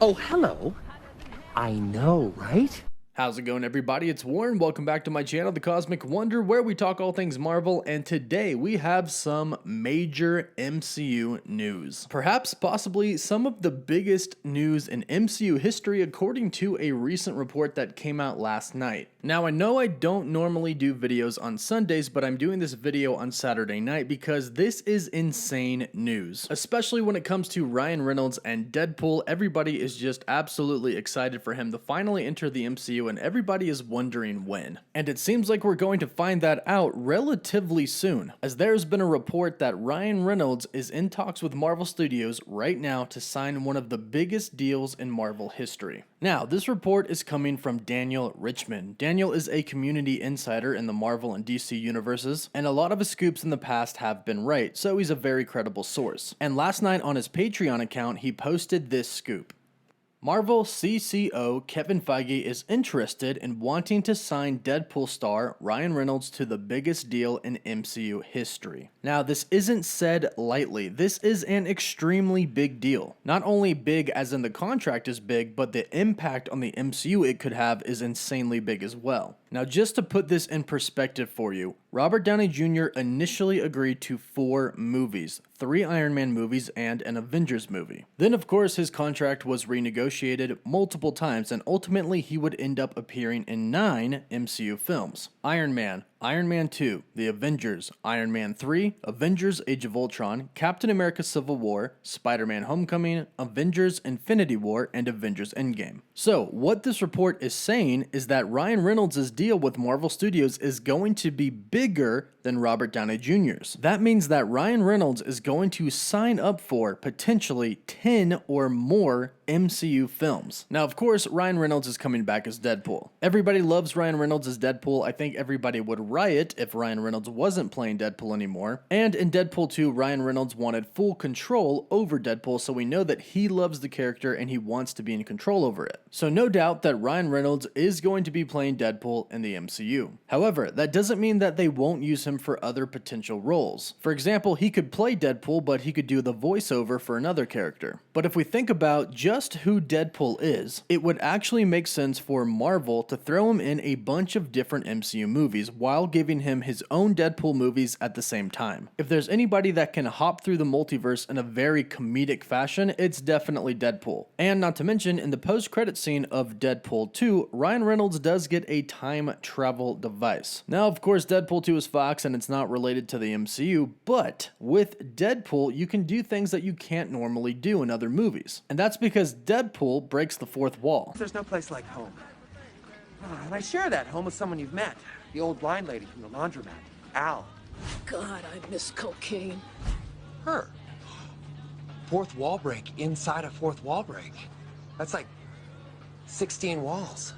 Oh, hello. I know, right? How's it going, everybody? It's Warren. Welcome back to my channel, The Cosmic Wonder, where we talk all things Marvel, and today we have some major MCU news. Perhaps, possibly, some of the biggest news in MCU history according to a recent report that came out last night. Now, I know I don't normally do videos on Sundays, but I'm doing this video on Saturday night because this is insane news. Especially when it comes to Ryan Reynolds and Deadpool, everybody is just absolutely excited for him to finally enter the MCU, and everybody is wondering when. And it seems like we're going to find that out relatively soon, as there's been a report that Ryan Reynolds is in talks with Marvel Studios right now to sign one of the biggest deals in Marvel history. Now, this report is coming from Daniel Richmond. Daniel is a community insider in the Marvel and DC universes, and a lot of his scoops in the past have been right, so he's a very credible source. And last night on his Patreon account, he posted this scoop. Marvel CCO Kevin Feige is interested in wanting to sign Deadpool star Ryan Reynolds to the biggest deal in MCU history. Now, this isn't said lightly. This is an extremely big deal. Not only big as in the contract is big, but the impact on the MCU it could have is insanely big as well. Now, just to put this in perspective for you, Robert Downey Jr. initially agreed to 4 movies, 3 Iron Man movies and an Avengers movie. Then, of course, his contract was renegotiated multiple times, and ultimately he would end up appearing in 9 MCU films. Iron Man, Iron Man 2, The Avengers, Iron Man 3, Avengers Age of Ultron, Captain America Civil War, Spider-Man Homecoming, Avengers Infinity War, and Avengers Endgame. So, what this report is saying is that Ryan Reynolds' deal with Marvel Studios is going to be bigger than Robert Downey Jr.'s. That means that Ryan Reynolds is going to sign up for potentially 10 or more MCU films. Now, of course, Ryan Reynolds is coming back as Deadpool. Everybody loves Ryan Reynolds as Deadpool. I think everybody would riot if Ryan Reynolds wasn't playing Deadpool anymore. And in Deadpool 2, Ryan Reynolds wanted full control over Deadpool, so we know that he loves the character and he wants to be in control over it. So no doubt that Ryan Reynolds is going to be playing Deadpool in the MCU. However, that doesn't mean that they won't use him for other potential roles. For example, he could play Deadpool, but he could do the voiceover for another character. But if we think about just who Deadpool is, it would actually make sense for Marvel to throw him in a bunch of different MCU movies while giving him his own Deadpool movies at the same time. If there's anybody that can hop through the multiverse in a very comedic fashion, it's definitely Deadpool. And not to mention, in the post-credit scene of Deadpool 2, Ryan Reynolds does get a time travel device. Now, of course, Deadpool 2 is Fox and it's not related to the MCU, but with Deadpool, you can do things that you can't normally do in other movies. And that's because Deadpool breaks the fourth wall. There's no place like home. And I share that home with someone you've met. The old blind lady from the laundromat, Al. God, I miss cocaine. Her. Fourth wall break inside a fourth wall break. That's like 16 walls.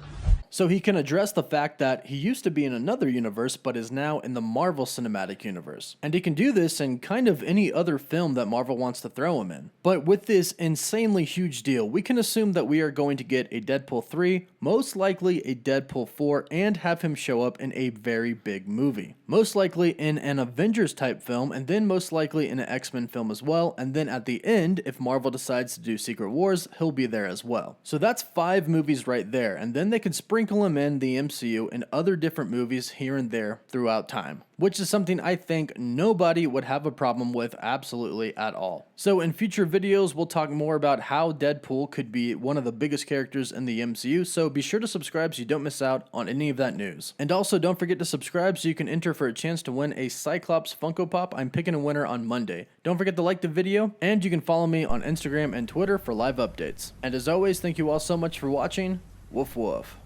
So he can address the fact that he used to be in another universe but is now in the Marvel Cinematic Universe. And he can do this in kind of any other film that Marvel wants to throw him in. But with this insanely huge deal, we can assume that we are going to get a Deadpool 3, most likely a Deadpool 4, and have him show up in a very big movie. Most likely in an Avengers type film, and then most likely in an X-Men film as well, and then at the end, if Marvel decides to do Secret Wars, he'll be there as well. So that's 5 movies right there, and then they can sprinkle him in the MCU and other different movies here and there throughout time, which is something I think nobody would have a problem with absolutely at all. So in future videos, we'll talk more about how Deadpool could be one of the biggest characters in the MCU, so be sure to subscribe so you don't miss out on any of that news. And also don't forget to subscribe so you can enter for a chance to win a Cyclops Funko Pop. I'm picking a winner on Monday. Don't forget to like the video, and you can follow me on Instagram and Twitter for live updates. And as always, thank you all so much for watching. Woof woof.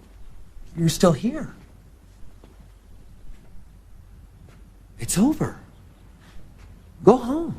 You're still here. It's over. Go home.